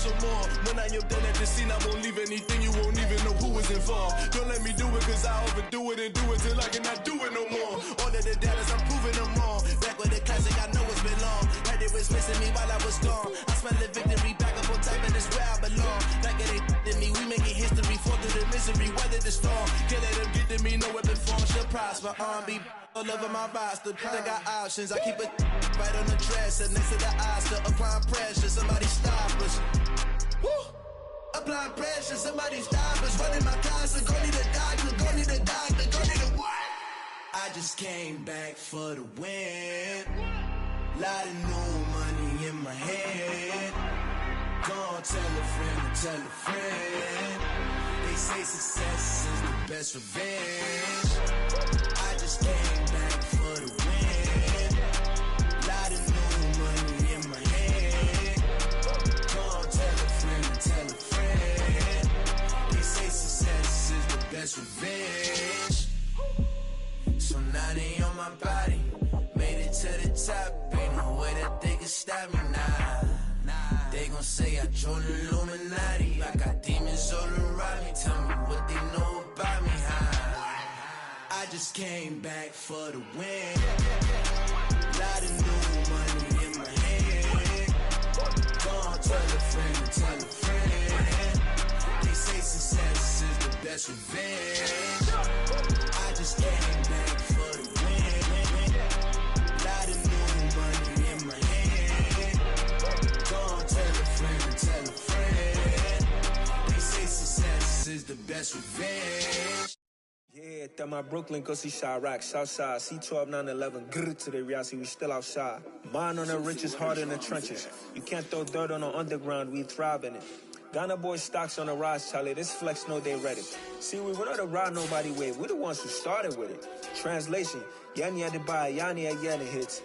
some more. When I am done at the scene, I won't leave anything. You won't even know who was involved. Don't let me do it, cause I overdo it and do it till I cannot do it no more. All of the doubters, I'm proving them wrong. Back with the classic, I know it's been long. Heard it was missing me while I was gone. I smell the victory, back up on top, and it's where I belong. Like it ain't to me, we making history. Fall through the misery, weather the storm. Can't let them get to me, no weapon form should prosper. Be all over my roster. I got options, I keep it right on the dresser. Next to the Oscar, applying pressure. Somebody stop us. Woo! Applying pressure, somebody stop us. Running my closet, go need a doctor, go need a doctor, go need a what? I just came back for the win. Lot of new money in my head. Gonna tell a friend to tell a friend. They say success is the best revenge. I just came back for the win. Lot of new money in my head. Gonna tell a friend to tell a friend. They say success is the best revenge. So now they on my body. Made it to the top. Ain't no way that they can stop me now. They gon' say I joined the Illuminati. I got demons all around me. Tell me what they know about me, huh? I just came back for the win. Lot of new money in my head. Gonna tell a friend to tell a friend. They say success is the best revenge. I just came back for the win. Lot of new money in my head. Gonna tell a friend to tell a friend. They say success is the best revenge. Yeah, that my Brooklyn, go see Chirac, Southside, C12, 911, grr to the reality, we still outside. Mine on the richest, heart in the trenches. You can't throw dirt on the underground, we thrive in it. Ghana boys stocks on the rise, Charlie, this flex know they ready. See, we not the ride nobody with, we the ones who started with it. Translation, Yani had to buy, Yani had Yanni hits.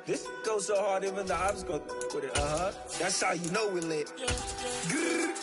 This goes so hard, even the ops go with it, That's how you know we lit. Grr.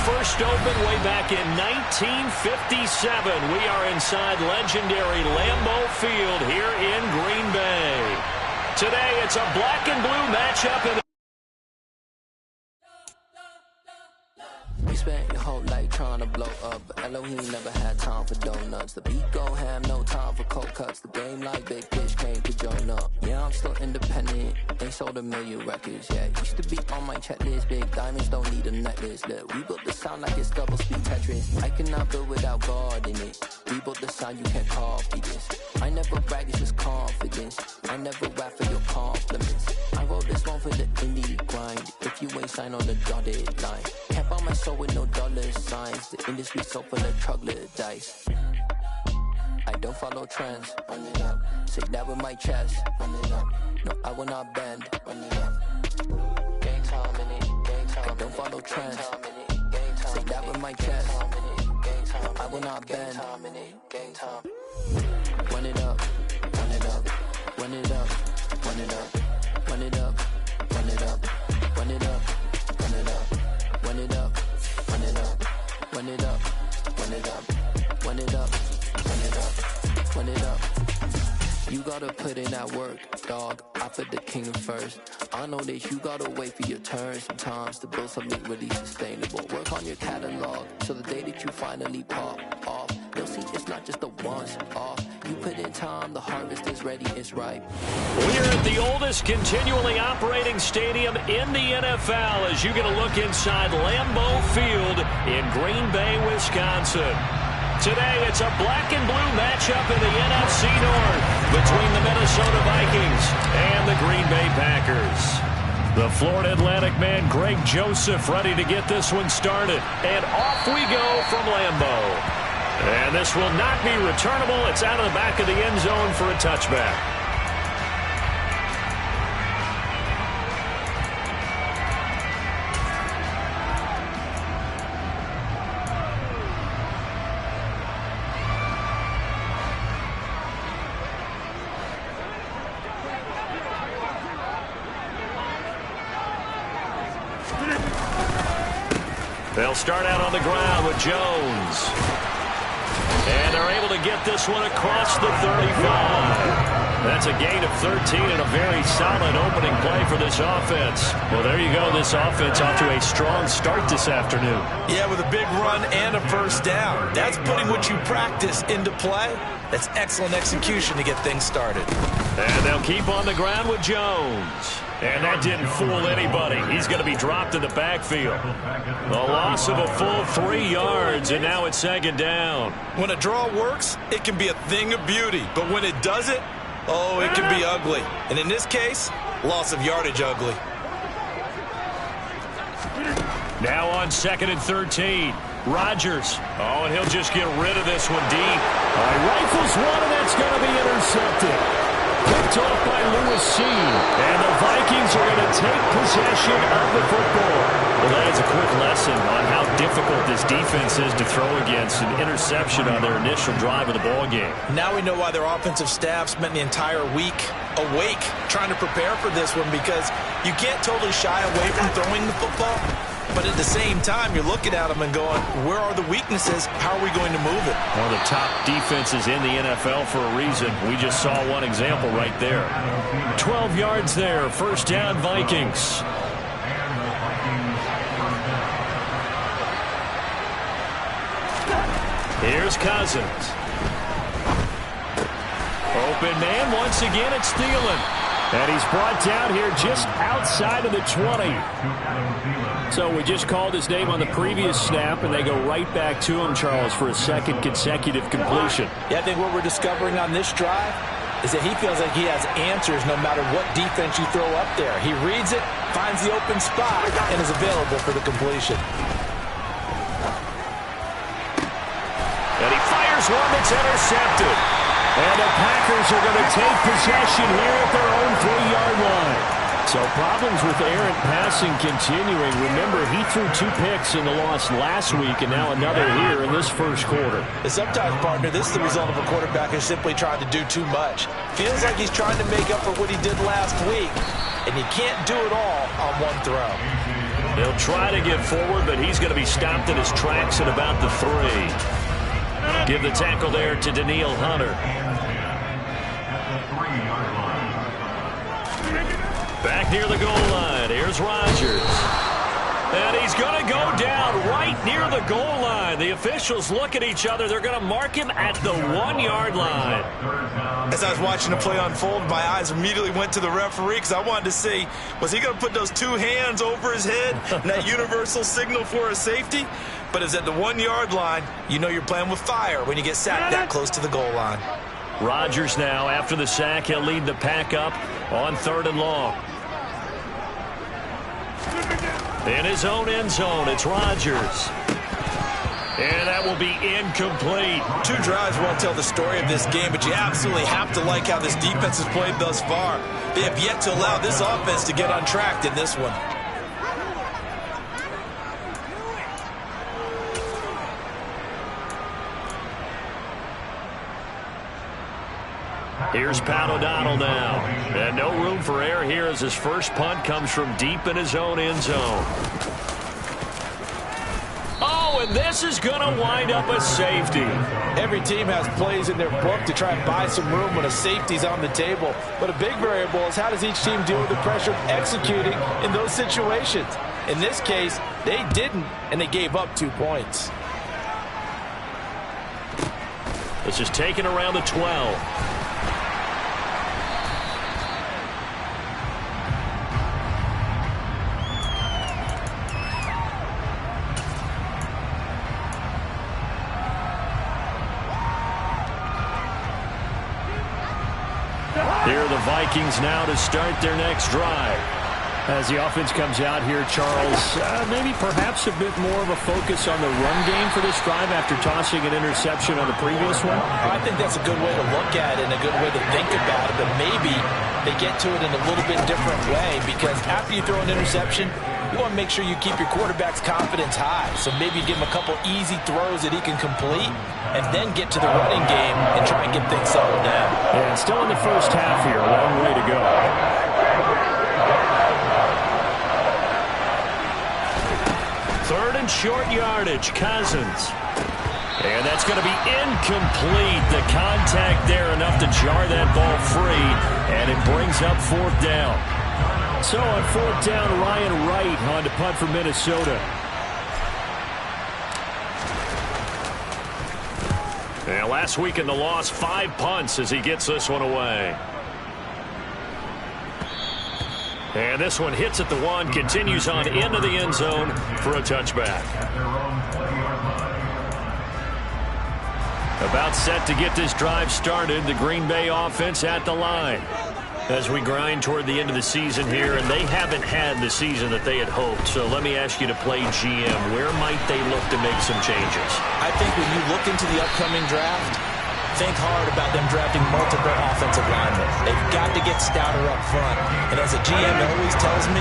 First opened way back in 1957. We are inside legendary Lambeau Field here in Green Bay. Today, it's a black and blue matchup in the You spent your whole life trying to blow up, but Elohim never had time for donuts. The beat gon' have no time for cold cuts. The game like Big Fish came to join up. Yeah, I'm still independent. Ain't sold a million records yet. Used to be on my checklist. Big diamonds don't need a necklace. Look, we built the sound like it's double speed Tetris. I cannot build without God in it. We built the sound, you can't copy this. I never brag, it's just confidence. I never rap for your compliments. I wrote this one for the indie grind. If you ain't signed on the dotted line, can't buy my soul with no dollar signs. The industry so full of troglodytes. I don't follow trends. Run it up. Say that with my chest. Run it up. No, I will not bend. Run it up. Gang time in it. Gang time. I don't follow trends. Say that with my chest. No, I will not bend. Gang time. Run it up. Run it up. Run it up. Run it up. Run it up. Run it up. Run it up. Run it up. Run it up. Run it up. Run it up. Run it up. Run it up. Run it up. Run it up. You gotta put in that work, dog. I put the kingdom first. I know that you gotta wait for your turn sometimes to build something really sustainable. Work on your catalog so the day that you finally pop off, they'll see it's not just a once off. You put in time, the harvest is ready, it's ripe. We're at the oldest continually operating stadium in the NFL as you get a look inside Lambeau Field in Green Bay, Wisconsin. Today, it's a black and blue matchup in the NFC North between the Minnesota Vikings and the Green Bay Packers. The Florida Atlantic man, Greg Joseph, ready to get this one started. And off we go from Lambeau. And this will not be returnable. It's out of the back of the end zone for a touchback. They'll start out on the ground with Jones. And they're able to get this one across the 35. That's a gain of 13 and a very solid opening play for this offense. Well, there you go. This offense off to a strong start this afternoon. Yeah, with a big run and a first down. That's putting what you practice into play. That's excellent execution to get things started. And they'll keep on the ground with Jones. And that didn't fool anybody. He's going to be dropped in the backfield. A loss of a full 3 yards, and now it's second down. When a draw works, it can be a thing of beauty. But when it doesn't, oh, it can be ugly. And in this case, loss of yardage ugly. Now on 2nd and 13. Rodgers. Oh, and he'll just get rid of this one deep. Rifles one, and that's going to be intercepted. Picked off by Lewis Cine. And the Vikings are going to take possession of the football. Well, that is a quick lesson on how difficult this defense is to throw against. An interception on their initial drive of the ball game. Now we know why their offensive staff spent the entire week awake trying to prepare for this one, because you can't totally shy away from throwing the football. But at the same time, you're looking at them and going, where are the weaknesses? How are we going to move it? One of the top defenses in the NFL for a reason. We just saw one example right there. 12 yards there. First down, Vikings. Here's Cousins. Open man. Once again, it's Thielen. And he's brought down here just outside of the 20. So we just called his name on the previous snap, and they go right back to him, Charles, for a second consecutive completion. Yeah, I think what we're discovering on this drive is that he feels like he has answers no matter what defense you throw up there. He reads it, finds the open spot, and is available for the completion. And he fires one that's intercepted. And the Packers are going to take possession here at their own 3-yard line. So problems with errant passing continuing. Remember, he threw 2 picks in the loss last week, and now another here in this first quarter. Sometimes, partner, this is the result of a quarterback who's simply trying to do too much. Feels like he's trying to make up for what he did last week, and you can't do it all on one throw. He'll try to get forward, but he's going to be stopped in his tracks at about the 3. Give the tackle there to Danielle Hunter. Back near the goal line. Here's Rodgers. And he's going to go down right near the goal line. The officials look at each other. They're going to mark him at the 1-yard line. As I was watching the play unfold, my eyes immediately went to the referee because I wanted to see, was he going to put those 2 hands over his head and that universal signal for a safety? But it's at the 1-yard line. You know you're playing with fire when you get sacked that close to the goal line. Rodgers now, after the sack, he'll lead the pack up on 3rd and long. In his own end zone, it's Rodgers. And that will be incomplete. 2 drives won't tell the story of this game, but you absolutely have to like how this defense has played thus far. They have yet to allow this offense to get untracked in this one. Here's Pat O'Donnell now. And no room for error here as his first punt comes from deep in his own end zone. Oh, and this is going to wind up a safety. Every team has plays in their book to try and buy some room when a safety's on the table. But a big variable is how does each team deal with the pressure of executing in those situations. In this case, they didn't, and they gave up 2 points. This is taken around the 12. Here are the Vikings now to start their next drive. As the offense comes out here, Charles, maybe perhaps a bit more of a focus on the run game for this drive after tossing an interception on the previous one? I think that's a good way to look at it and a good way to think about it, but maybe they get to it in a little bit different way, because after you throw an interception, you want to make sure you keep your quarterback's confidence high. So maybe you give him a couple easy throws that he can complete and then get to the running game and try and get things settled down. And still in the first half here, a long way to go. Third and short yardage, Cousins. And that's going to be incomplete. The contact there enough to jar that ball free, and it brings up fourth down. So on fourth down, Ryan Wright on to punt for Minnesota. And last week in the loss, 5 punts as he gets this one away. And this one hits at the 1, continues on into the end zone for a touchback. About set to get this drive started, the Green Bay offense at the line. As we grind toward the end of the season here, and they haven't had the season that they had hoped. So let me ask you to play GM. Where might they look to make some changes? I think when you look into the upcoming draft, think hard about them drafting multiple offensive linemen. They've got to get stouter up front. And as a GM always tells me,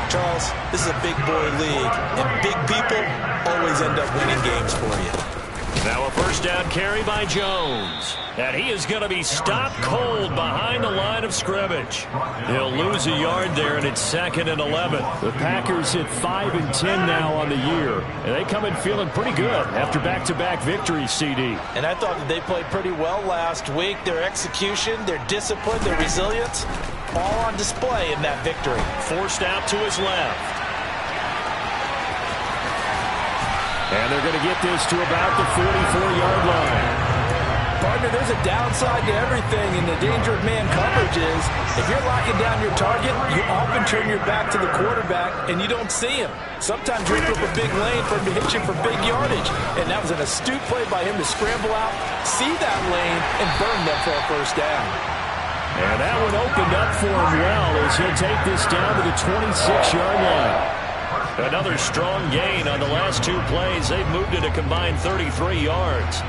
Charles, this is a big boy league, and big people always end up winning games for you. Now a first down carry by Jones. And he is going to be stopped cold behind the line of scrimmage. He'll lose a yard there, and it's 2nd and 11. The Packers hit 5 and 10 now on the year. And they come in feeling pretty good after back-to-back victories, CD. And I thought that they played pretty well last week. Their execution, their discipline, their resilience, all on display in that victory. Forced out to his left. And they're going to get this to about the 44-yard line. Partner, there's a downside to everything, and the danger of man coverage is if you're locking down your target, you often turn your back to the quarterback, and you don't see him. Sometimes you open up a big lane for him to hit you for big yardage, and that was an astute play by him to scramble out, see that lane, and burn them for a first down. And that one opened up for him well as he'll take this down to the 26-yard line. Another strong gain on the last 2 plays. They've moved it a combined 33 yards.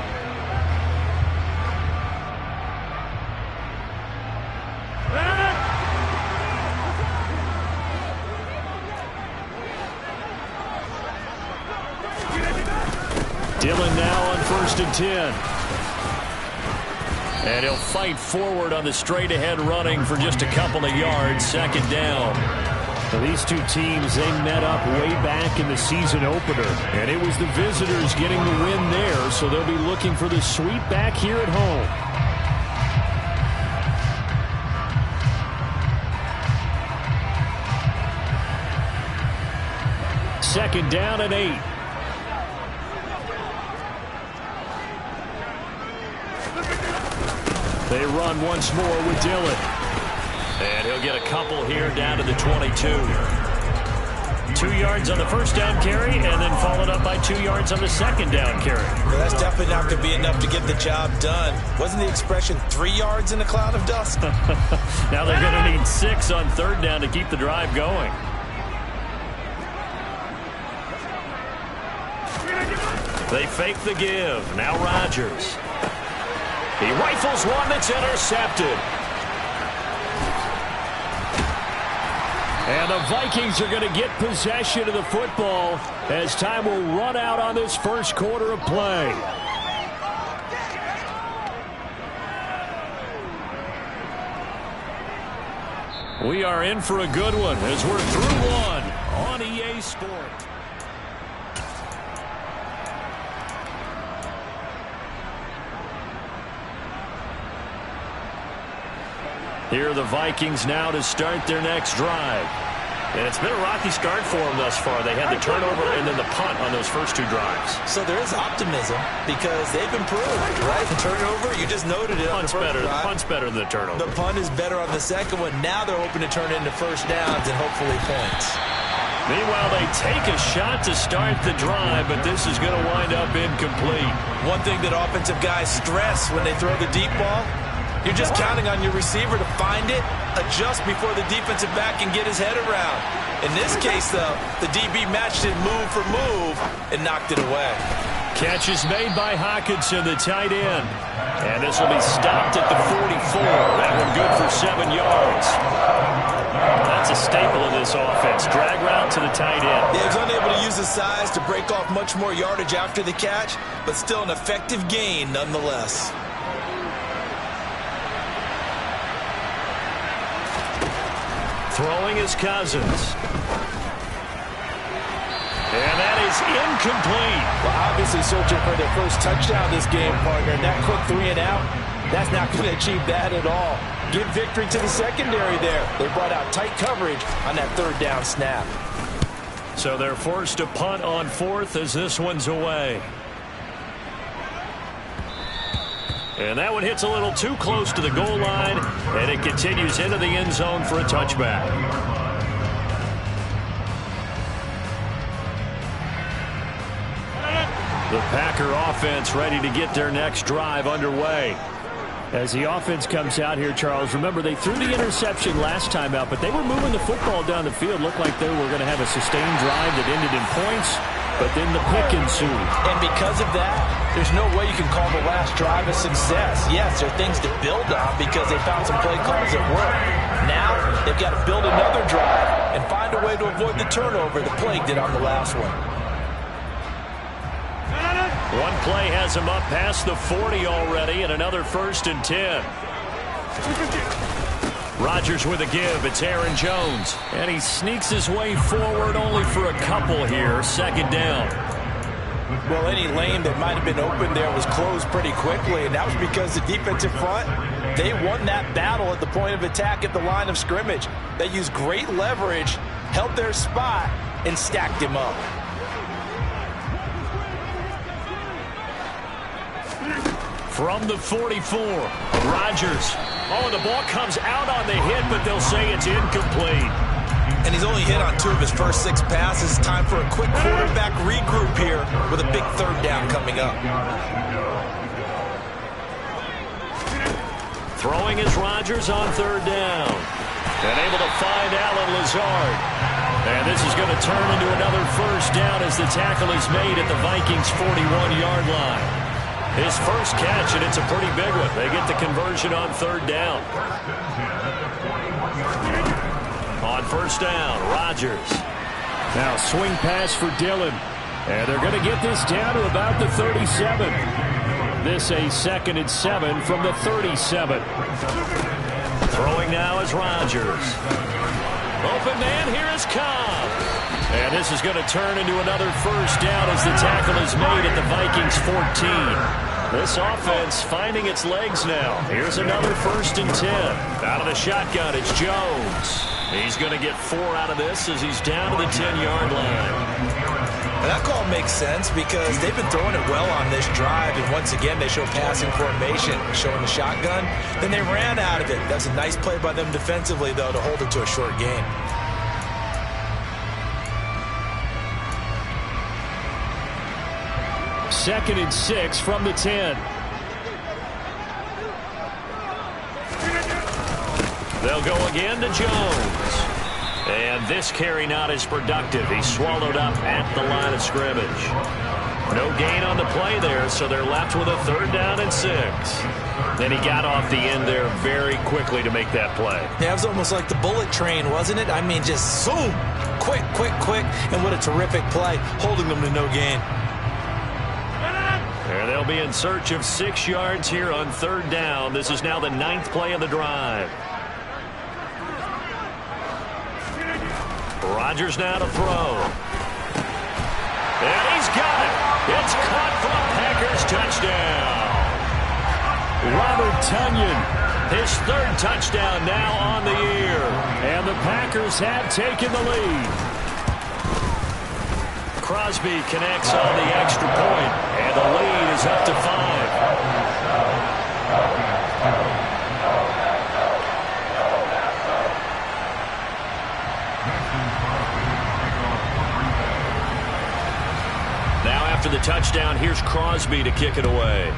Dillon now on 1st and 10. And he'll fight forward on the straight-ahead running for just a couple of yards. 2nd down. So these two teams, they met up way back in the season opener. And it was the visitors getting the win there, so they'll be looking for the sweep back here at home. Second down and 8. They run once more with Dillon. And he'll get a couple here down to the 22. 2 yards on the first down carry, and then followed up by 2 yards on the second down carry. Well, that's definitely not going to be enough to get the job done. Wasn't the expression 3 yards in a cloud of dust? Now they're going to need 6 on third down to keep the drive going. They fake the give. Now Rodgers. He rifles one that's intercepted. And the Vikings are going to get possession of the football as time will run out on this first quarter of play. We are in for a good one as we're through one on EA Sports. Here are the Vikings now to start their next drive. And it's been a rocky start for them thus far. They had the turnover and then the punt on those first 2 drives. So there is optimism because they've improved, right? The turnover, you just noted it. Punt's better. The punt's better than the turnover. The punt is better on the second one. Now they're hoping to turn it into first downs and hopefully points. Meanwhile, they take a shot to start the drive, but this is going to wind up incomplete. One thing that offensive guys stress when they throw the deep ball, You're just counting on your receiver to find it, adjust before the defensive back can get his head around. In this case, though, the DB matched it move for move and knocked it away. Catch is made by Hockenson, the tight end. And this will be stopped at the 44. That one good for 7 yards. That's a staple of this offense. Drag route to the tight end. Yeah, he was unable to use his size to break off much more yardage after the catch, but still an effective gain nonetheless. Throwing is Cousins. And that is incomplete. Well, obviously searching for their first touchdown this game, partner. And that quick 3 and out, that's not going to achieve that at all. Give victory to the secondary there. They brought out tight coverage on that 3rd down snap. So they're forced to punt on 4th as this one's away. And that one hits a little too close to the goal line, and it continues into the end zone for a touchback. The Packer offense ready to get their next drive underway. As the offense comes out here, Charles, remember they threw the interception last time out, but they were moving the football down the field. Looked like they were going to have a sustained drive that ended in points, but then the pick ensued. And because of that, there's no way you can call the last drive a success. Yes, there are things to build on because they found some play calls that work. Now, they've got to build another drive and find a way to avoid the turnover the plague did on the last one. One play has him up past the 40 already, and another 1st and 10. Rodgers with a give. It's Aaron Jones. And he sneaks his way forward only for a couple here. 2nd down. Well, any lane that might have been open there was closed pretty quickly, and that was because the defensive front, they won that battle at the point of attack at the line of scrimmage. They used great leverage, held their spot, and stacked him up. From the 44, Rodgers. Oh, the ball comes out on the hit, but they'll say it's incomplete. And he's only hit on 2 of his first 6 passes. Time for a quick quarterback regroup here with a big 3rd down coming up. Throwing is Rodgers on 3rd down. And able to find Allen Lazard. And this is going to turn into another 1st down as the tackle is made at the Vikings' 41-yard line. His first catch, and it's a pretty big one. They get the conversion on 3rd down. On 1st down, Rodgers. Now swing pass for Dillon. And they're going to get this down to about the 37. This a 2nd and 7 from the 37. Throwing now is Rodgers. Open man, here is Cobb. And this is going to turn into another 1st down as the tackle is made at the Vikings' 14. This offense finding its legs now. Here's another 1st and 10. Out of the shotgun, it's Jones. He's going to get 4 out of this as he's down to the 10-yard line. And that call makes sense because they've been throwing it well on this drive, and once again they show passing formation, showing the shotgun. Then they ran out of it. That's a nice play by them defensively, though, to hold it to a short gain. Second and 6 from the 10. They'll go again to Jones. And this carry not as productive. He's swallowed up at the line of scrimmage. No gain on the play there, so they're left with a 3rd down and 6. Then he got off the end there very quickly to make that play. Yeah, it was almost like the bullet train, wasn't it? I mean, just zoom, quick, and what a terrific play, holding them to no gain. And they'll be in search of 6 yards here on 3rd down. This is now the 9th play of the drive. Rodgers now to throw. And he's got it. It's caught for a Packers touchdown. Robert Tonyan, his 3rd touchdown now on the year. And the Packers have taken the lead. Crosby connects on the extra point, and the lead is up to 5. Now after the touchdown, here's Crosby to kick it away.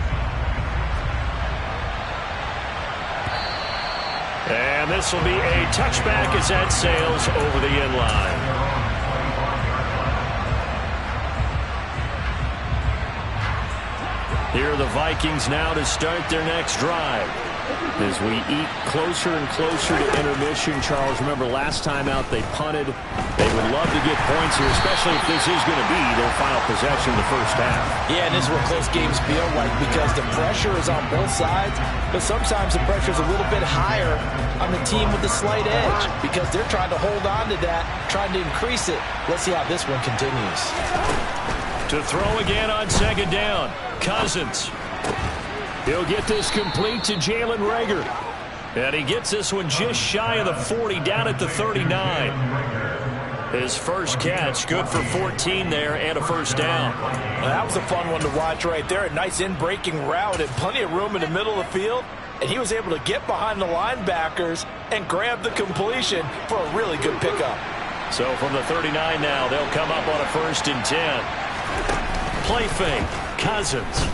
And this will be a touchback as that sails over the end line. Here are the Vikings now to start their next drive. As we eat closer and closer to intermission, Charles, remember last time out they punted. They would love to get points here, especially if this is going to be their final possession of the first half. Yeah, and this is what close games feel like because the pressure is on both sides, but sometimes the pressure is a little bit higher on the team with the slight edge because they're trying to hold on to that, trying to increase it. Let's see how this one continues. To throw again on second down, Cousins. He'll get this complete to Jalen Reagor. And he gets this one just shy of the 40, down at the 39. His first catch, good for 14 there and a first down. Well, that was a fun one to watch right there. A nice in-breaking route and plenty of room in the middle of the field. And he was able to get behind the linebackers and grab the completion for a really good pickup. So from the 39 now, they'll come up on a 1st and 10. Play fake, Cousins.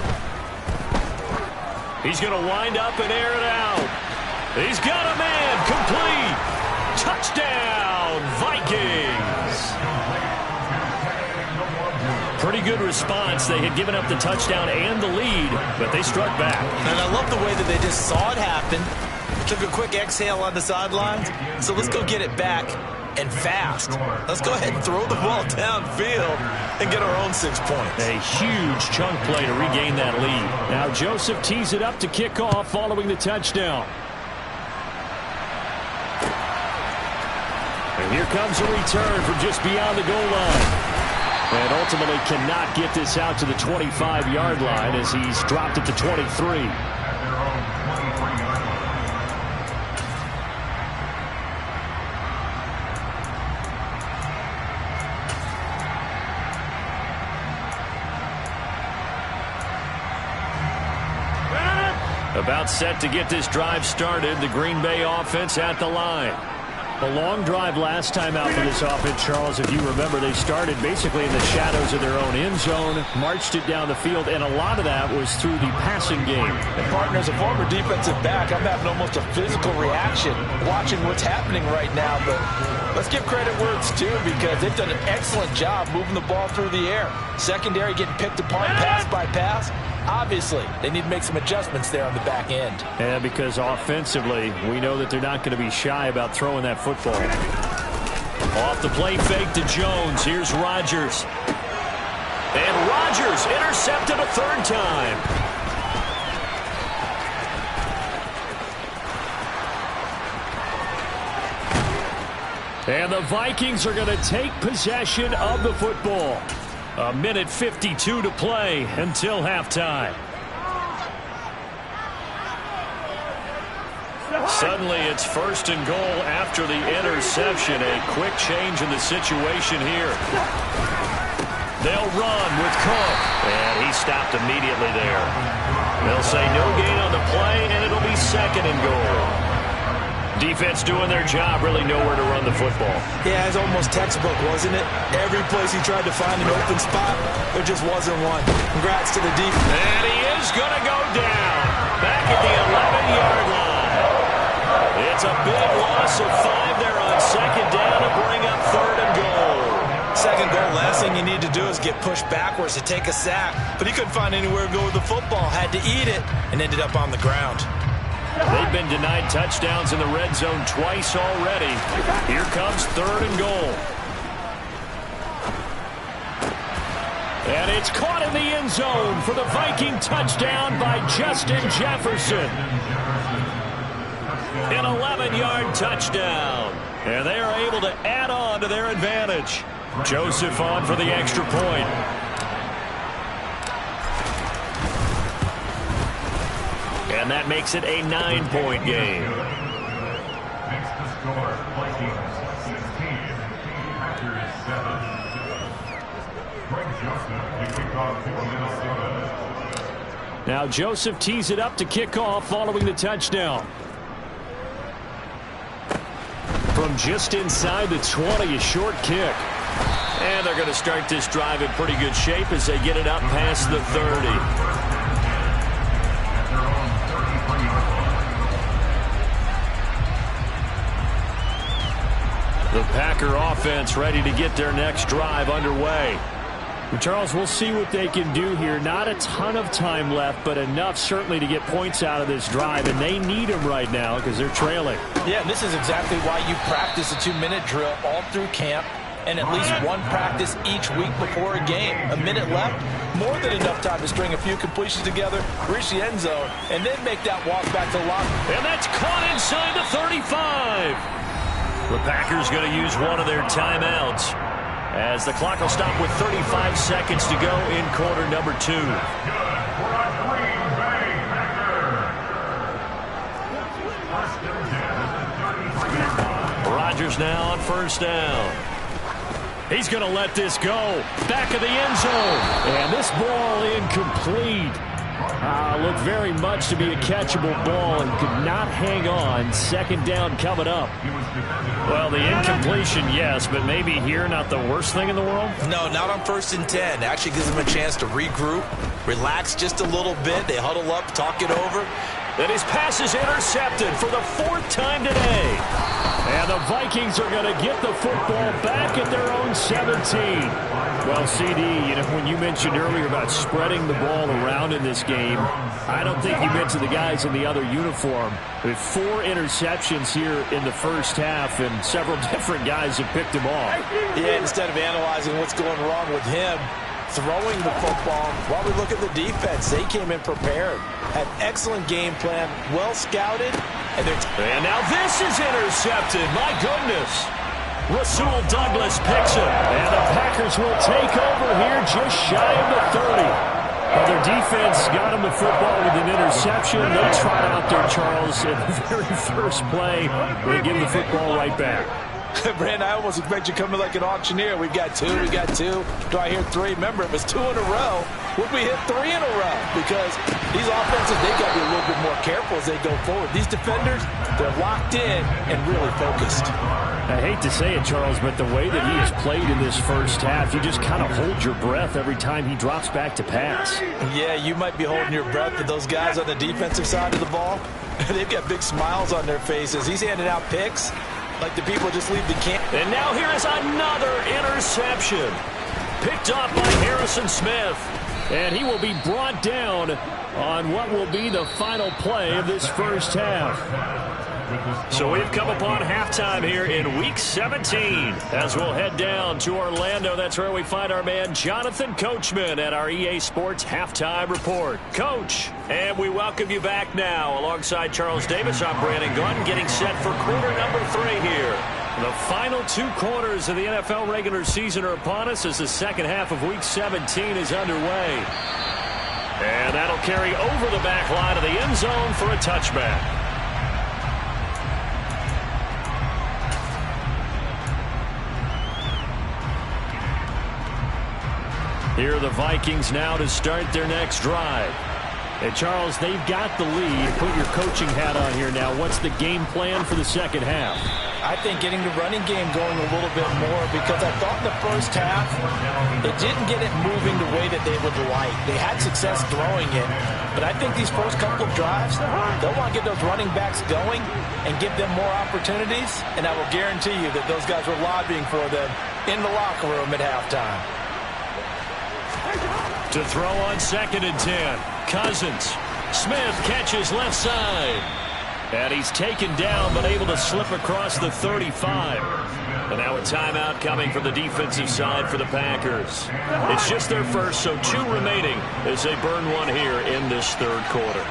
He's going to wind up and air it out. He's got a man, complete. Touchdown, Vikings. Pretty good response. They had given up the touchdown and the lead, but they struck back. And I love the way that they just saw it happen. Took a quick exhale on the sidelines. So let's go get it back. And fast. Let's go ahead and throw the ball downfield and get our own 6 points. A huge chunk play to regain that lead. Now Joseph tees it up to kick off following the touchdown. And here comes a return from just beyond the goal line. And ultimately cannot get this out to the 25-yard line as he's dropped it to 23. About set to get this drive started. The Green Bay offense at the line. A long drive last time out for this offense, Charles. If you remember, they started basically in the shadows of their own end zone, marched it down the field, and a lot of that was through the passing game. And partner, as a former defensive back, I'm having almost a physical reaction watching what's happening right now. But let's give credit where it's due because they've done an excellent job moving the ball through the air. Secondary getting picked apart pass by pass. Obviously, they need to make some adjustments there on the back end. Yeah, because offensively, we know that they're not going to be shy about throwing that football. Off the play fake to Jones. Here's Rodgers. And Rodgers intercepted a third time. And the Vikings are going to take possession of the football. A minute 52 to play until halftime. Suddenly it's 1st and goal after the interception. A quick change in the situation here. They'll run with Cook. And he stopped immediately there. They'll say no gain on the play, and it'll be 2nd and goal. Defense doing their job, really nowhere to run the football. Yeah, it's almost textbook, wasn't it? Every place he tried to find an open spot, there just wasn't one. Congrats to the defense. And he is going to go down. Back at the 11-yard line. It's a big loss of 5 there on 2nd down to bring up 3rd and goal. 2nd goal, last thing you need to do is get pushed backwards to take a sack. But he couldn't find anywhere to go with the football, had to eat it, and ended up on the ground. They've been denied touchdowns in the red zone twice already. Here comes 3rd and goal. And it's caught in the end zone for the Viking touchdown by Justin Jefferson. An 11-yard touchdown. And they are able to add on to their advantage. Joseph on for the extra point. And that makes it a 9-point game. Now Joseph tees it up to kick off following the touchdown. From just inside the 20, a short kick. And they're going to start this drive in pretty good shape as they get it up past the 30. The Packer offense ready to get their next drive underway. Charles, we'll see what they can do here. Not a ton of time left, but enough certainly to get points out of this drive, and they need them right now because they're trailing. Yeah, and this is exactly why you practice a 2-minute drill all through camp and at least one practice each week before a game. A minute left, more than enough time to string a few completions together, reach the end zone, and then make that walk back to the locker. And that's caught inside the 35. The Packers going to use one of their timeouts, as the clock will stop with 35 seconds to go in quarter number 2. Rodgers now on first down. He's going to let this go. Back of the end zone. And this ball incomplete. Looked very much to be a catchable ball and could not hang on. Second down coming up. Well, the incompletion, yes, but maybe here not the worst thing in the world? No, not on 1st and 10. Actually gives them a chance to regroup, relax just a little bit. They huddle up, talk it over. And his pass is intercepted for the 4th time today. And the Vikings are going to get the football back at their own 17. Well, CD, when you mentioned earlier about spreading the ball around in this game, I don't think you mentioned the guys in the other uniform. With 4 interceptions here in the first half, and several different guys have picked him off. Yeah, instead of analyzing what's going wrong with him, throwing the football, while we look at the defense, they came in prepared, had excellent game plan, well scouted, and now this is intercepted. My goodness. Rasul Douglas picks it. And the Packers will take over here just shy of the 30. Well, their defense got them the football with an interception. They trot out there, Charles, in the very first play. They give the football right back. Brand, I almost expect you coming like an auctioneer. We've got 2, we got 2. Do I hear 3? Remember, if it's 2 in a row, would we hit 3 in a row? Because these offenses, they got to be a little bit more careful as they go forward. These defenders, they're locked in and really focused. I hate to say it, Charles, but the way that he has played in this first half, you just kind of hold your breath every time he drops back to pass. Yeah, you might be holding your breath, but those guys on the defensive side of the ball, they've got big smiles on their faces. He's handing out picks like the people just leave the camp. And now here is another interception. Picked up by Harrison Smith. And he will be brought down on what will be the final play of this first half. So we've come upon halftime here in Week 17. As we'll head down to Orlando, that's where we find our man Jonathan Coachman at our EA Sports Halftime Report. Coach, and we welcome you back now. Alongside Charles Davis, I'm Brandon Gunn, getting set for quarter number 3 here. The final 2 quarters of the NFL regular season are upon us as the second half of Week 17 is underway. And that'll carry over the back line of the end zone for a touchback. Here are the Vikings now to start their next drive. And Charles, they've got the lead. Put your coaching hat on here now. What's the game plan for the second half? I think getting the running game going a little bit more, because I thought in the first half they didn't get it moving the way that they would like. They had success throwing it, but I think these first couple of drives, they'll want to get those running backs going and give them more opportunities, and I will guarantee you that those guys were lobbying for them in the locker room at halftime. To throw on 2nd and 10. Cousins. Smith catches left side. And he's taken down, but able to slip across the 35. And now a timeout coming from the defensive side for the Packers. It's just their first, so 2 remaining as they burn one here in this third quarter.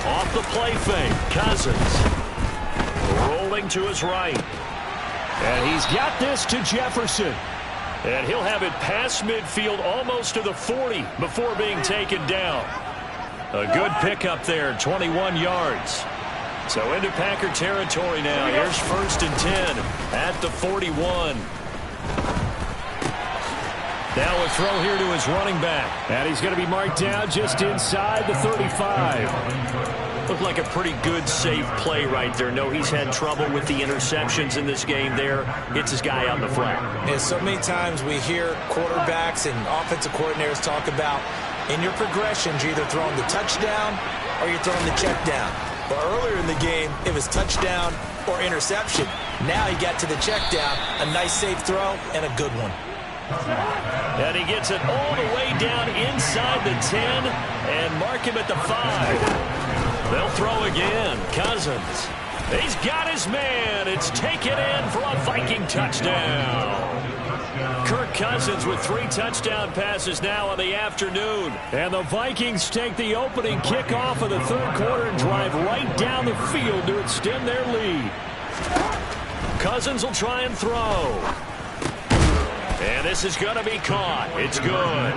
Off the play fake. Cousins. Rolling to his right. And he's got this to Jefferson. And he'll have it past midfield almost to the 40 before being taken down. A good pickup there, 21 yards. So into Packer territory now. Here's 1st and 10 at the 41. Now a throw here to his running back. And he's going to be marked down just inside the 35. Looked like a pretty good, safe play right there. No, he's had trouble with the interceptions in this game there. Hits his guy out in the flat. And so many times we hear quarterbacks and offensive coordinators talk about in your progressions, you're either throwing the touchdown or you're throwing the check down. But earlier in the game, it was touchdown or interception. Now he got to the check down, a nice safe throw, and a good one. And he gets it all the way down inside the 10 and mark him at the 5. They'll throw again. Cousins. He's got his man. It's taken in for a Viking touchdown. Kirk Cousins with 3 touchdown passes now in the afternoon. And the Vikings take the opening kickoff of the third quarter and drive right down the field to extend their lead. Cousins will try and throw. And this is going to be caught. It's good.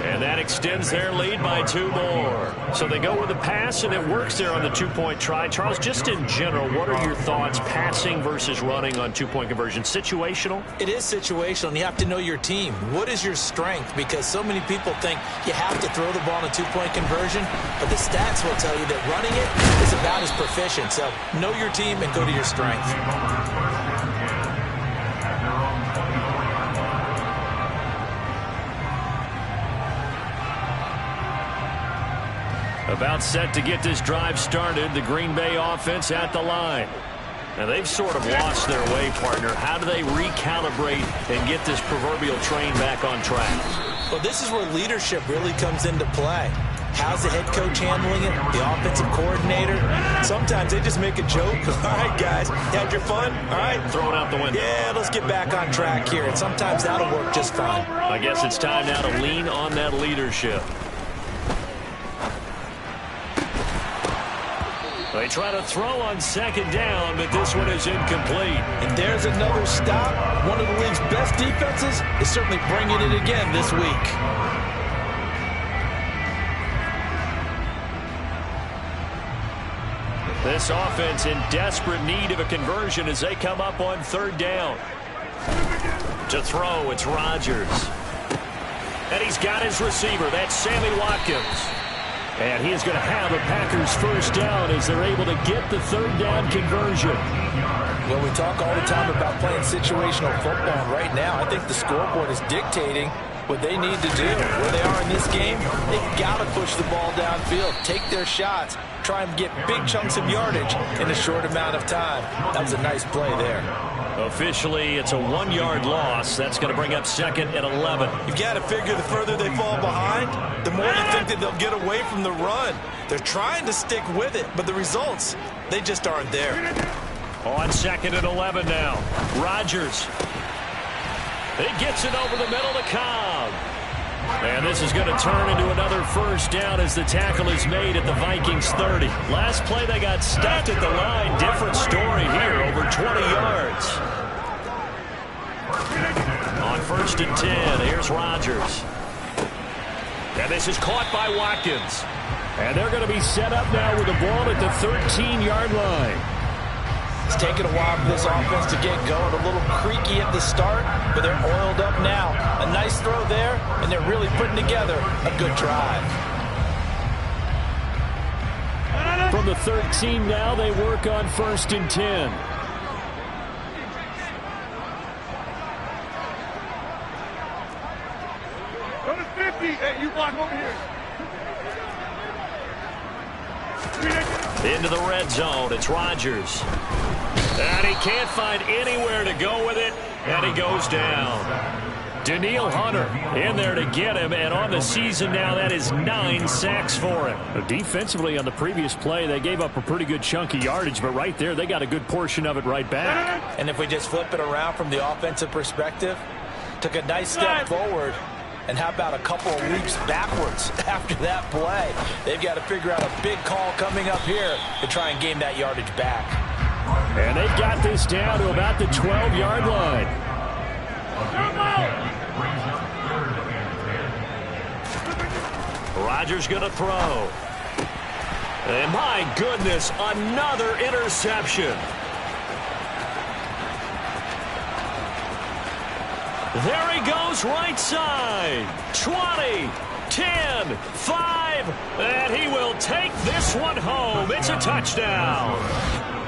And that extends their lead by 2 more. So they go with a pass, and it works there on the 2-point try. Charles, just in general, what are your thoughts passing versus running on 2-point conversion? Situational? It is situational, and you have to know your team. What is your strength? Because so many people think you have to throw the ball in a 2-point conversion, but the stats will tell you that running it is about as proficient. So know your team and go to your strength. About set to get this drive started, the Green Bay offense at the line. Now, they've sort of lost their way, partner. How do they recalibrate and get this proverbial train back on track? Well, this is where leadership really comes into play. How's the head coach handling it? The offensive coordinator? Sometimes they just make a joke. All right, guys, you had your fun? All right. Throw it out the window. Yeah, let's get back on track here. And sometimes that'll work just fine. I guess it's time now to lean on that leadership. They try to throw on second down, but this one is incomplete. And there's another stop. One of the league's best defenses is certainly bringing it again this week. This offense in desperate need of a conversion as they come up on third down. To throw, it's Rodgers. And he's got his receiver. That's Sammy Watkins. And he is going to have a Packers first down as they're able to get the third down conversion. Well, we talk all the time about playing situational football. And right now, I think the scoreboard is dictating what they need to do. Where they are in this game, they've got to push the ball downfield, take their shots, try and get big chunks of yardage in a short amount of time. That was a nice play there. Officially, it's a 1-yard loss. That's going to bring up second and 11. You've got to figure the further they fall behind, the more you think that they'll get away from the run. They're trying to stick with it, but the results, they just aren't there. On second and 11 now. Rodgers. He gets it over the middle to Cobb. And this is going to turn into another first down as the tackle is made at the Vikings 30. Last play, they got stopped at the line. Different story here, over 20 yards. On first and 10, here's Rodgers. And this is caught by Watkins. And they're going to be set up now with the ball at the 13-yard line. It's taken a while for this offense to get going. A little creaky at the start, but they're oiled up now. A nice throw there, and they're really putting together a good drive. From the 13 now, they work on first and 10. Go to 50. Hey, you block over here. Into the red zone, it's Rodgers. And he can't find anywhere to go with it, and he goes down. Danielle Hunter in there to get him, and on the season now, that is 9 sacks for him. Defensively on the previous play, they gave up a pretty good chunk of yardage, but right there, they got a good portion of it right back. And if we just flip it around from the offensive perspective, took a nice step forward. And how about a couple of leaps backwards after that play? They've got to figure out a big call coming up here to try and gain that yardage back. And they've got this down to about the 12-yard line. Rodgers going to throw. And my goodness, another interception. There he goes, right side. 20, 10, 5, and he will take this one home. It's a touchdown.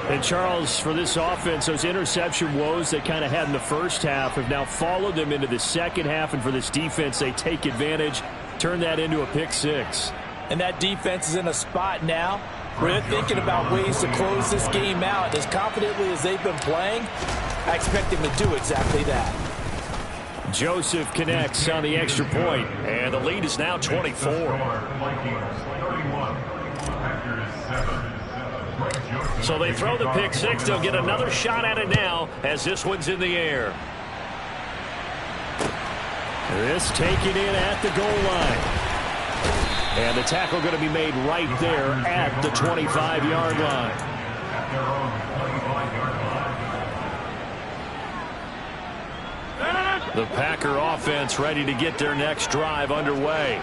And Charles, for this offense, those interception woes they kind of had in the first half have now followed them into the second half, and for this defense, they take advantage, turn that into a pick six. And that defense is in a spot now They're thinking about ways to close this game out. As confidently as they've been playing, I expect them to do exactly that. Joseph connects on the extra point, and the lead is now 24. So they throw the pick six. They'll get another shot at it now as this one's in the air. This taken in at the goal line. And the tackle going to be made right there at the 25-yard line. The Packer offense ready to get their next drive underway.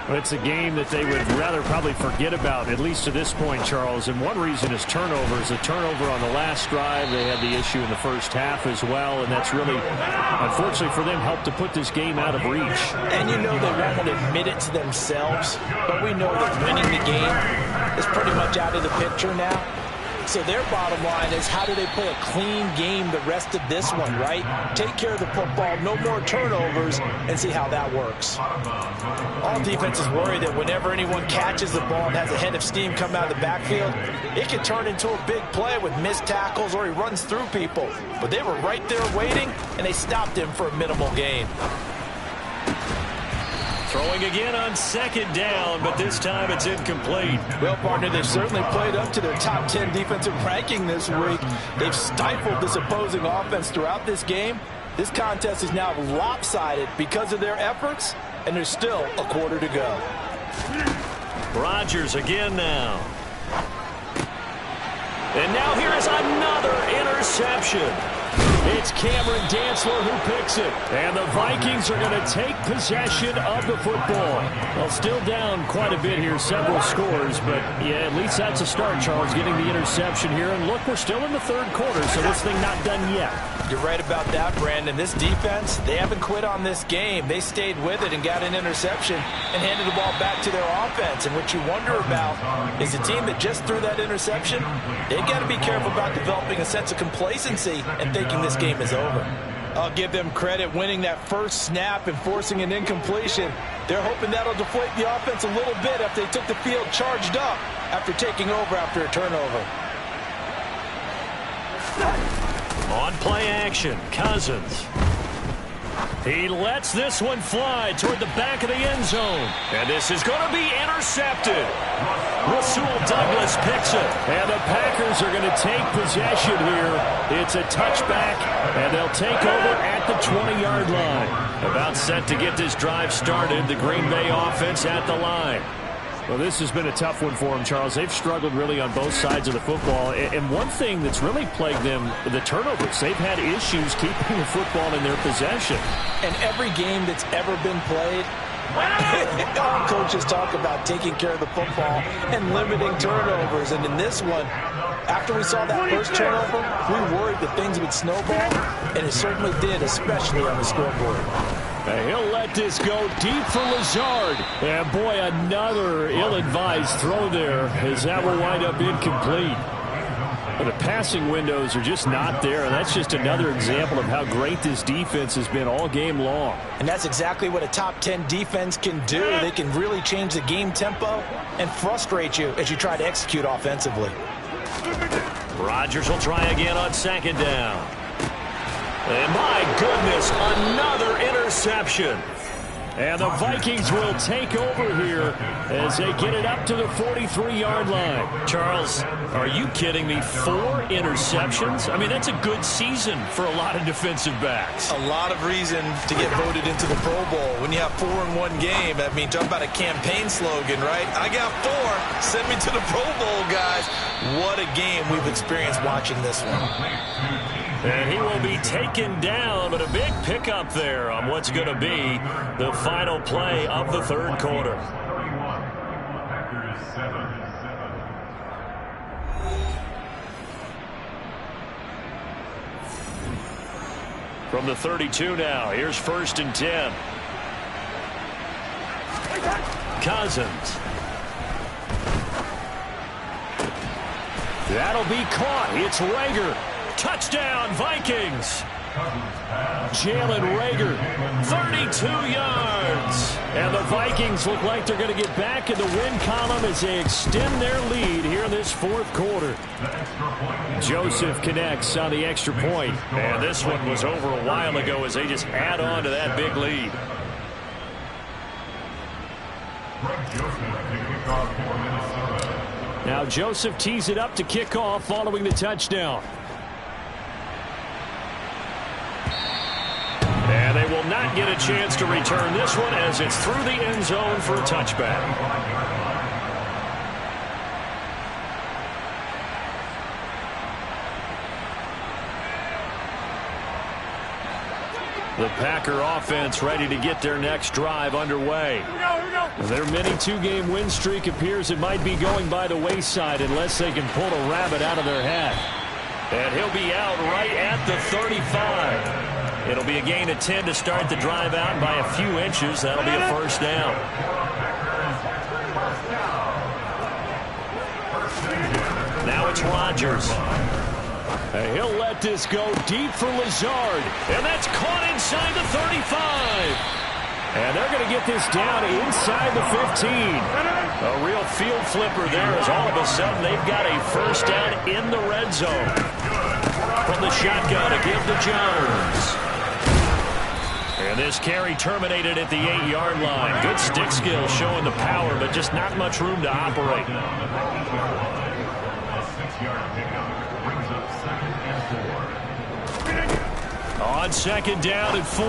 It's a game that they would rather probably forget about, at least to this point, Charles. And one reason is turnovers. A turnover on the last drive. They had the issue in the first half as well. And that's really, unfortunately for them, helped to put this game out of reach. And you know they won't admit it to themselves. But we know that winning the game is pretty much out of the picture now. So their bottom line is, how do they play a clean game the rest of this one, right? Take care of the football, no more turnovers, and see how that works. All defenses worry that whenever anyone catches the ball and has a head of steam come out of the backfield, it can turn into a big play with missed tackles or he runs through people. But they were right there waiting, and they stopped him for a minimal gain. Throwing again on second down, but this time it's incomplete. Well, partner, they've certainly played up to their top 10 defensive ranking this week. They've stifled this opposing offense throughout this game. This contest is now lopsided because of their efforts, and there's still a quarter to go. Rodgers again now. And now here is another interception. It's Cameron Dantzler who picks it. And the Vikings are going to take possession of the football. Well, still down quite a bit here, several scores. But, yeah, at least that's a start, Charles, getting the interception here. And, look, we're still in the third quarter, so this thing not done yet. You're right about that, Brandon. This defense, they haven't quit on this game. They stayed with it and got an interception and handed the ball back to their offense. And what you wonder about is the team that just threw that interception, they've got to be careful about developing a sense of complacency and thinking this game is over. I'll give them credit winning that first snap and forcing an incompletion. They're hoping that'll deflate the offense a little bit after they took the field charged up after taking over after a turnover. On play action, Cousins. He lets this one fly toward the back of the end zone. And this is going to be intercepted. Rasul Douglas picks it. And the Packers are going to take possession here. It's a touchback, and they'll take over at the 20-yard line. About set to get this drive started. The Green Bay offense at the line. Well, this has been a tough one for them, Charles. They've struggled really on both sides of the football. And one thing that's really plagued them, the turnovers. They've had issues keeping the football in their possession. And every game that's ever been played, all coaches talk about taking care of the football and limiting turnovers. And in this one, after we saw that first turnover, we worried that things would snowball, and it certainly did, especially on the scoreboard. And he'll let this go deep for Lazard. And boy, another ill-advised throw there, as that will wind up incomplete. But the passing windows are just not there, and that's just another example of how great this defense has been all game long. And that's exactly what a top 10 defense can do. They can really change the game tempo and frustrate you as you try to execute offensively. Rodgers will try again on second down. And my goodness, another interception. And the Vikings will take over here as they get it up to the 43-yard line. Charles, are you kidding me? 4 interceptions? I mean, that's a good season for a lot of defensive backs. A lot of reason to get voted into the Pro Bowl. When you have 4 in one game, I mean, talk about a campaign slogan, right? I got 4. Send me to the Pro Bowl, guys. What a game we've experienced watching this one. And he will be taken down, but a big pickup there on what's going to be the final play of the third quarter. From the 32 now, here's 1st and 10. Cousins. That'll be caught. It's Rager. Touchdown, Vikings. Jalen Reagor, 32 yards. And the Vikings look like they're going to get back in the win column as they extend their lead here in this fourth quarter. Joseph connects on the extra point. And this one was over a while ago as they just add on to that big lead. Now Joseph tees it up to kick off following the touchdown. And they will not get a chance to return this one as it's through the end zone for a touchback. The Packer offense ready to get their next drive underway. Their mini two-game win streak appears it might be going by the wayside unless they can pull a rabbit out of their hat. And he'll be out right at the 35. It'll be a gain of 10 to start the drive out by a few inches. That'll be a first down. Now it's Rodgers. He'll let this go deep for Lazard. And that's caught inside the 35. And they're going to get this down inside the 15. A real field flipper there as all of a sudden they've got a first down in the red zone. From the shotgun to give to Jones. And this carry terminated at the 8-yard line. Good stick skill showing the power, but just not much room to operate. On second down and 4,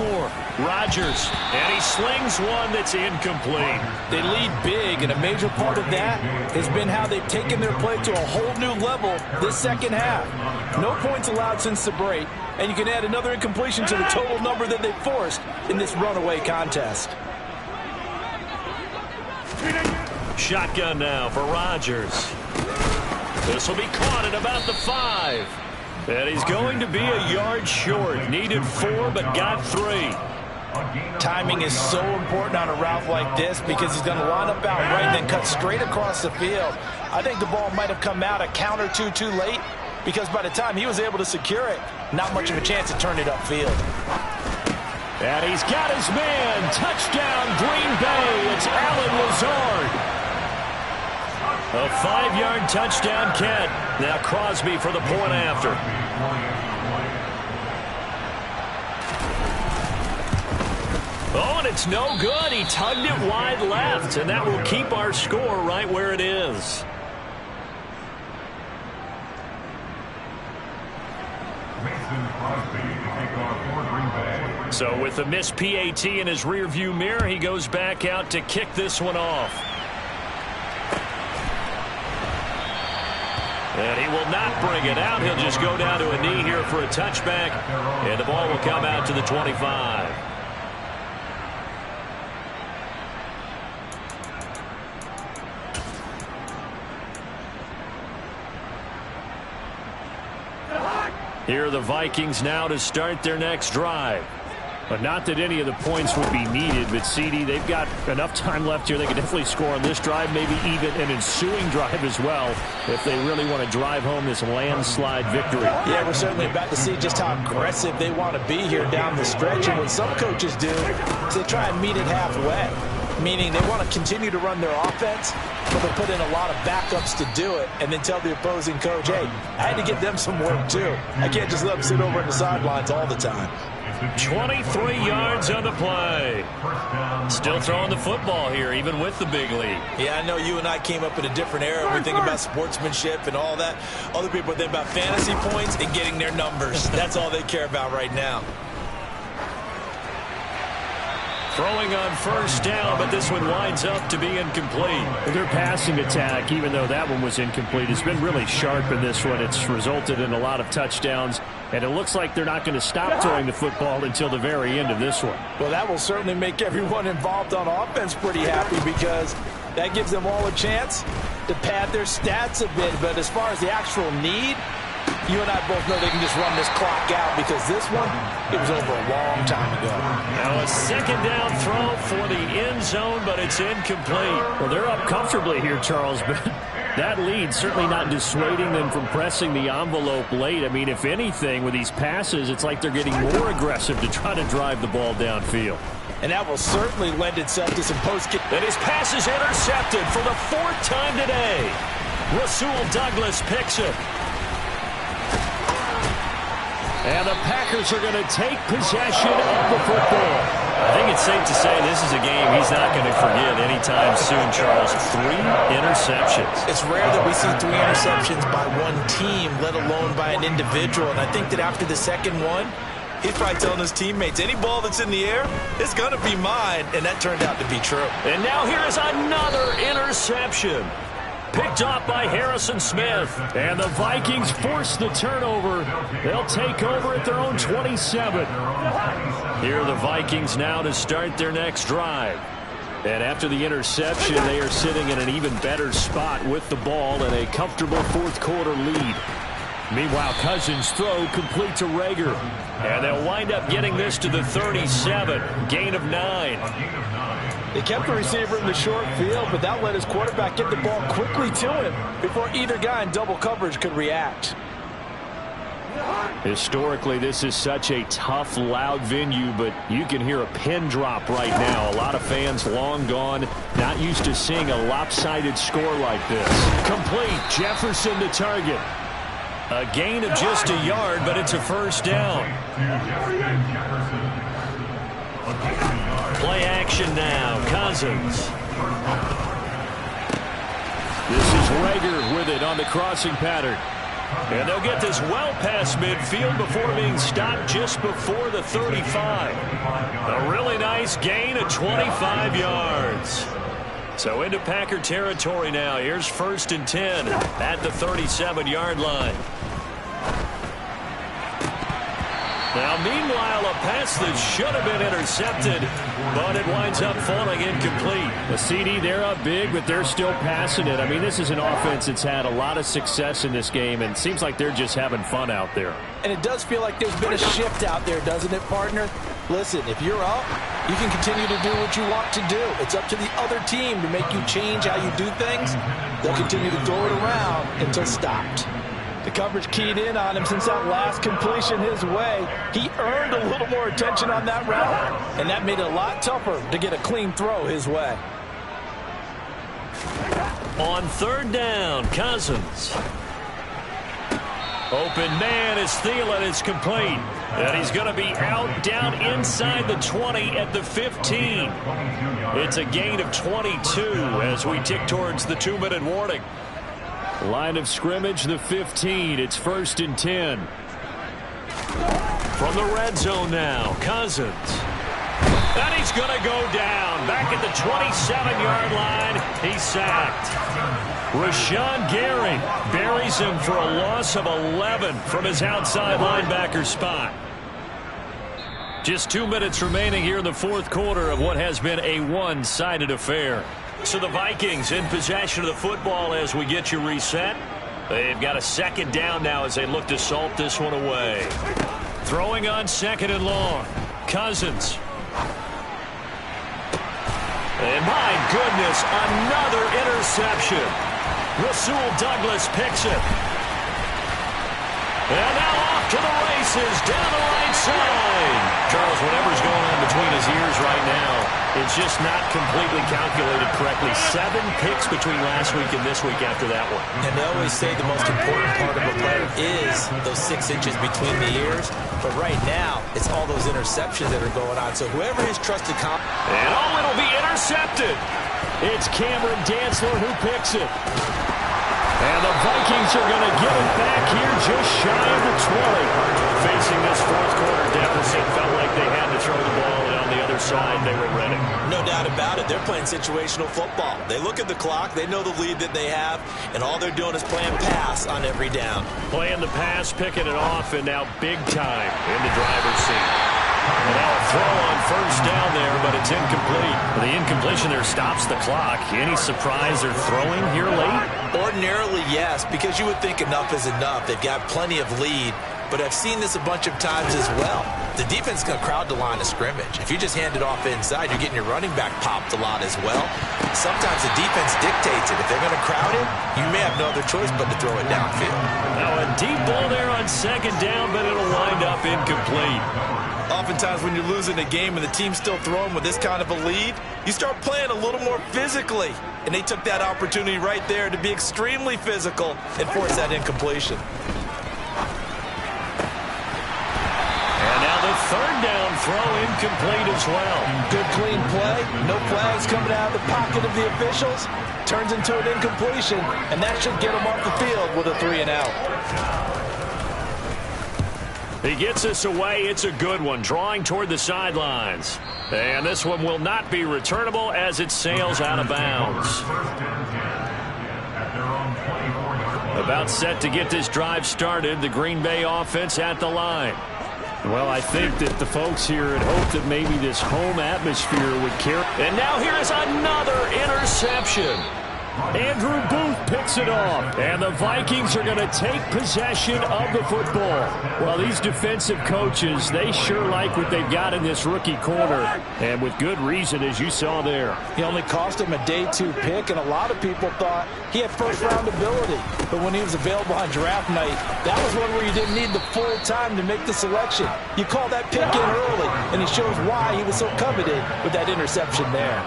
Rodgers, and he slings one that's incomplete. They lead big, and a major part of that has been how they've taken their play to a whole new level this second half. No points allowed since the break, and you can add another incompletion to the total number that they forced in this runaway contest. Shotgun now for Rodgers. This will be caught at about the 5. And he's going to be a yard short. Needed 4, but got 3. Timing is so important on a route like this because he's going to line up out right and then cut straight across the field. I think the ball might have come out a count or two too late because by the time he was able to secure it, not much of a chance to turn it upfield. And he's got his man. Touchdown, Green Bay. It's Allen Lazard. A 5-yard touchdown catch. Now Crosby for the point after. Oh, and it's no good. He tugged it wide left, and that will keep our score right where it is. So with the missed PAT in his rearview mirror, he goes back out to kick this one off. And he will not bring it out. He'll just go down to a knee here for a touchback. And the ball will come out to the 25. Here are the Vikings now to start their next drive. But not that any of the points would be needed, but CD, they've got enough time left here. They can definitely score on this drive, maybe even an ensuing drive as well, if they really want to drive home this landslide victory. Yeah, we're certainly about to see just how aggressive they want to be here down the stretch. And what some coaches do is they try and meet it halfway, meaning they want to continue to run their offense, but they'll put in a lot of backups to do it and then tell the opposing coach, hey, I had to get them some work too. I can't just let them sit over on the sidelines all the time. 23 yards on the play. Still throwing the football here, even with the big lead. Yeah, I know you and I came up in a different era. We think about sportsmanship and all that. Other people think about fantasy points and getting their numbers. That's all they care about right now. Throwing on first down, but this one winds up to be incomplete. Their passing attack, even though that one was incomplete, has been really sharp in this one. It's resulted in a lot of touchdowns, and it looks like they're not going to stop throwing the football until the very end of this one. Well, that will certainly make everyone involved on offense pretty happy because that gives them all a chance to pad their stats a bit. But as far as the actual need, you and I both know they can just run this clock out because this one, it was over a long time ago. Now a second down throw for the end zone, but it's incomplete. Well, they're up comfortably here, Charles, but that lead certainly not dissuading them from pressing the envelope late. I mean, if anything, with these passes, it's like they're getting more aggressive to try to drive the ball downfield. And that will certainly lend itself to some post-kick. And his pass is intercepted for the 4th time today. Rasul Douglas picks it. And the Packers are going to take possession of the football. I think it's safe to say this is a game he's not going to forget anytime soon, Charles. 3 interceptions. It's rare that we see 3 interceptions by one team, let alone by an individual. And I think that after the second one, he's probably telling his teammates, any ball that's in the air, it's going to be mine. And that turned out to be true. And now here is another interception. Picked off by Harrison Smith. And the Vikings force the turnover. They'll take over at their own 27. Here are the Vikings now to start their next drive. And after the interception, they are sitting in an even better spot with the ball and a comfortable 4th quarter lead. Meanwhile, Cousins' throw complete to Reagor. And they'll wind up getting this to the 37. Gain of 9. They kept the receiver in the short field, but that let his quarterback get the ball quickly to him before either guy in double coverage could react. Historically, this is such a tough, loud venue, but you can hear a pin drop right now. A lot of fans long gone, not used to seeing a lopsided score like this. Complete. Jefferson the target. A gain of just a yard, but it's a first down. Play action now. Cousins. This is Reagor with it on the crossing pattern. And they'll get this well past midfield before being stopped just before the 35. A really nice gain of 25 yards. So into Packer territory now. Here's 1st and 10 at the 37-yard line. Now, meanwhile, a pass that should have been intercepted, but it winds up falling incomplete. The CD, they're up big, but they're still passing it. I mean, this is an offense that's had a lot of success in this game, and it seems like they're just having fun out there. And it does feel like there's been a shift out there, doesn't it, partner? Listen, if you're up, you can continue to do what you want to do. It's up to the other team to make you change how you do things. They'll continue to throw it around until stopped. The coverage keyed in on him since that last completion his way. He earned a little more attention on that route, and that made it a lot tougher to get a clean throw his way. On 3rd down, Cousins. Open man is Thielen. It's complete. And he's going to be out down inside the 20 at the 15. It's a gain of 22 as we tick towards the 2-minute warning. Line of scrimmage, the 15. It's 1st and 10. From the red zone now, Cousins. And he's going to go down. Back at the 27-yard line, he's sacked. Rashawn Gary buries him for a loss of 11 from his outside linebacker spot. Just 2 minutes remaining here in the 4th quarter of what has been a one-sided affair. So the Vikings in possession of the football as we get you reset. They've got a 2nd down now as they look to salt this one away. Throwing on 2nd and long. Cousins. And my goodness, another interception. Rasul Douglas picks it. And now off to the races down the right side. Charles, whatever's going on between his ears right now, it's just not completely calculated correctly. 7 picks between last week and this week after that one. And they always say the most important part of a player is those 6 inches between the ears. But right now, it's all those interceptions that are going on. So whoever his trusted and it'll be intercepted. It's Cameron Dantzler who picks it. And the Vikings are going to get it back here just shy of the 20. Facing this 4th quarter deficit, felt like they had to throw the ball, and on the other side, they were ready. No doubt about it. They're playing situational football. They look at the clock, they know the lead that they have, and all they're doing is playing pass on every down. Playing the pass, picking it off, and now big time in the driver's seat. And now a throw on first down there, but it's incomplete. The incompletion there stops the clock. Any surprise they're throwing here late? Ordinarily, yes, because you would think enough is enough. They've got plenty of lead, but I've seen this a bunch of times as well. The defense is going to crowd the line of scrimmage. If you just hand it off inside, you're getting your running back popped a lot as well. Sometimes the defense dictates it. If they're going to crowd it, you may have no other choice but to throw it downfield. Now a deep ball there on second down, but it'll wind up incomplete. Oftentimes when you're losing a game and the team's still throwing with this kind of a lead, you start playing a little more physically. And they took that opportunity right there to be extremely physical and force that incompletion. Third down throw incomplete as well. Good clean play. No flags coming out of the pocket of the officials. Turns into an incompletion, and that should get him off the field with a 3-and-out. He gets us away. It's a good one. Drawing toward the sidelines. And this one will not be returnable as it sails out of bounds. About set to get this drive started. The Green Bay offense at the line. Well, I think that the folks here had hoped that maybe this home atmosphere would carry. And now here's another interception. Andrew Booth picks it off. And the Vikings are going to take possession of the football. Well, these defensive coaches, they sure like what they've got in this rookie corner. And with good reason, as you saw there. He only cost him a day 2 pick, and a lot of people thought he had first-round ability. But when he was available on draft night, that was one where you didn't need the full time to make the selection. You call that pick in early, and it shows why he was so coveted with that interception there.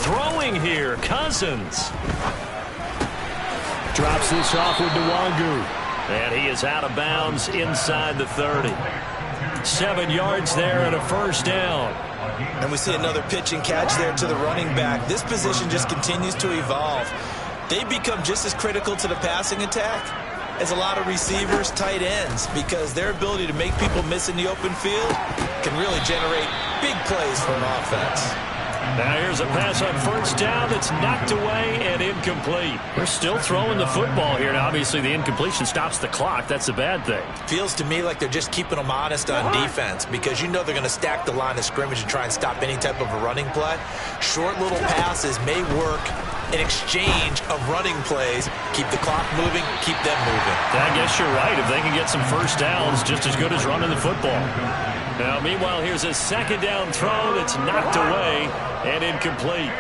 Throwing here, Cousins. Drops this off with Nwangu. And he is out of bounds inside the 30. 7 yards there and a first down. And we see another pitch and catch there to the running back. This position just continues to evolve. They become just as critical to the passing attack as a lot of receivers, tight ends, because their ability to make people miss in the open field can really generate big plays for an offense. Now here's a pass on first down that's knocked away and incomplete. We're still throwing the football here. Now, obviously, the incompletion stops the clock. That's a bad thing. Feels to me like they're just keeping them honest on defense because you know they're going to stack the line of scrimmage and try and stop any type of a running play. Short little passes may work in exchange of running plays. Keep the clock moving, keep them moving. I guess you're right. If they can get some first downs, just as good as running the football. Now, meanwhile, here's a second down throw that's knocked away and incomplete.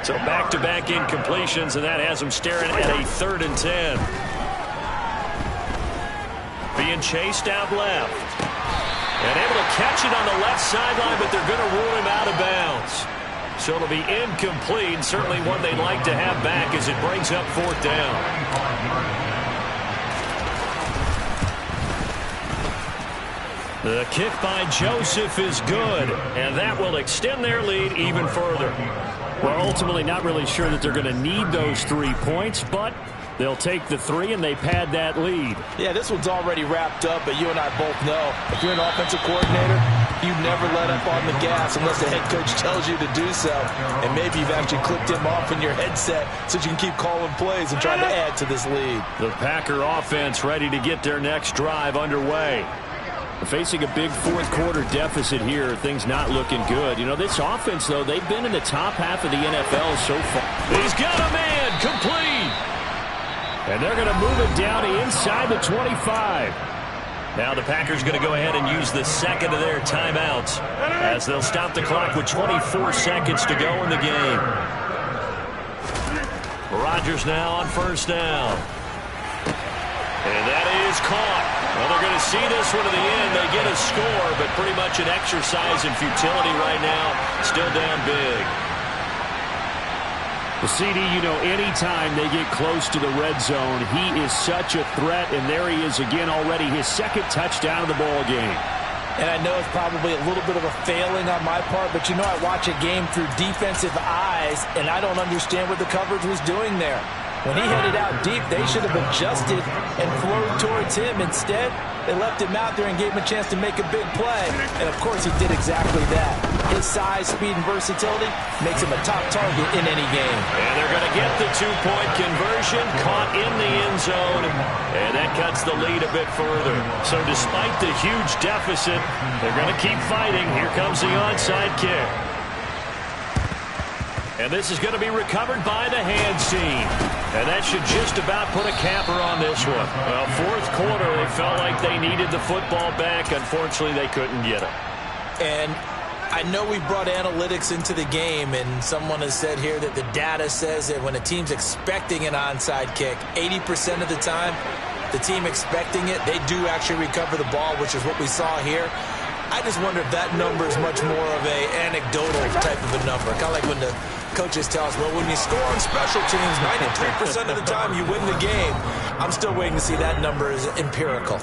So back-to-back incompletions, and that has them staring at a 3rd and 10. Being chased out left. And able to catch it on the left sideline, but they're going to rule him out of bounds. So it'll be incomplete, certainly one they'd like to have back as it brings up 4th down. The kick by Joseph is good, and that will extend their lead even further. Well, ultimately not really sure that they're going to need those 3 points, but they'll take the 3 and they pad that lead. Yeah, this one's already wrapped up, but you and I both know if you're an offensive coordinator, you never let up on the gas unless the head coach tells you to do so. And maybe you've actually clicked him off in your headset so you can keep calling plays and trying to add to this lead. The Packer offense ready to get their next drive underway. Facing a big 4th quarter deficit here, things not looking good. You know, this offense, though, they've been in the top half of the NFL so far. He's got a man, complete. And they're going to move it down to inside the 25. Now the Packers going to go ahead and use the second of their timeouts as they'll stop the clock with 24 seconds to go in the game. Rodgers now on first down. And that is caught. Well, they're going to see this one to the end. They get a score, but pretty much an exercise in futility right now. Still down big. The CD, you know, anytime they get close to the red zone, he is such a threat, and there he is again already, his 2nd touchdown of the ball game. And I know it's probably a little bit of a failing on my part, but you know I watch a game through defensive eyes, and I don't understand what the coverage was doing there. When he headed out deep, they should have adjusted and flowed towards him. Instead, they left him out there and gave him a chance to make a big play. And, of course, he did exactly that. His size, speed, and versatility makes him a top target in any game. And they're going to get the two-point conversion, caught in the end zone, and that cuts the lead a bit further. So despite the huge deficit, they're going to keep fighting. Here comes the onside kick. And this is going to be recovered by the hands team. And that should just about put a capper on this one. Well, fourth quarter, they felt like they needed the football back. Unfortunately, they couldn't get it. And I know we brought analytics into the game, and someone has said here that the data says that when a team's expecting an onside kick, 80% of the time, the team expecting it, they do actually recover the ball, which is what we saw here. I just wonder if that number is much more of a anecdotal type of a number. Kind of like when the coaches tell us, well, when you score on special teams, 93% of the time you win the game. I'm still waiting to see that number is empirical.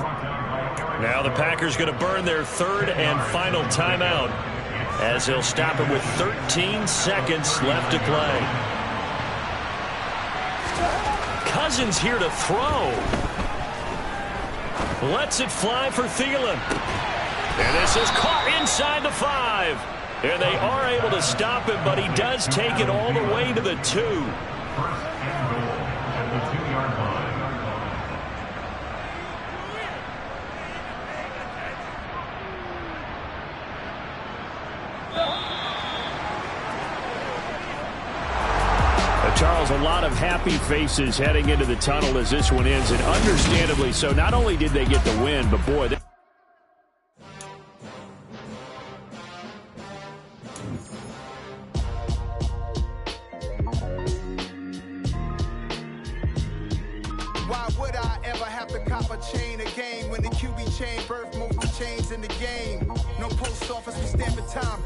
Now the Packers going to burn their third and final timeout as they'll stop it with 13 seconds left to play. Cousins here to throw. Lets it fly for Thielen. And this is caught inside the 5. And they are able to stop him, but he does take it all the way to the 2. Charles, a lot of happy faces heading into the tunnel as this one ends, and understandably so. Not only did they get the win, but boy, Why would I ever have to cop a chain again when the QB chain birth most of the chains in the game? No post office, we stamping time.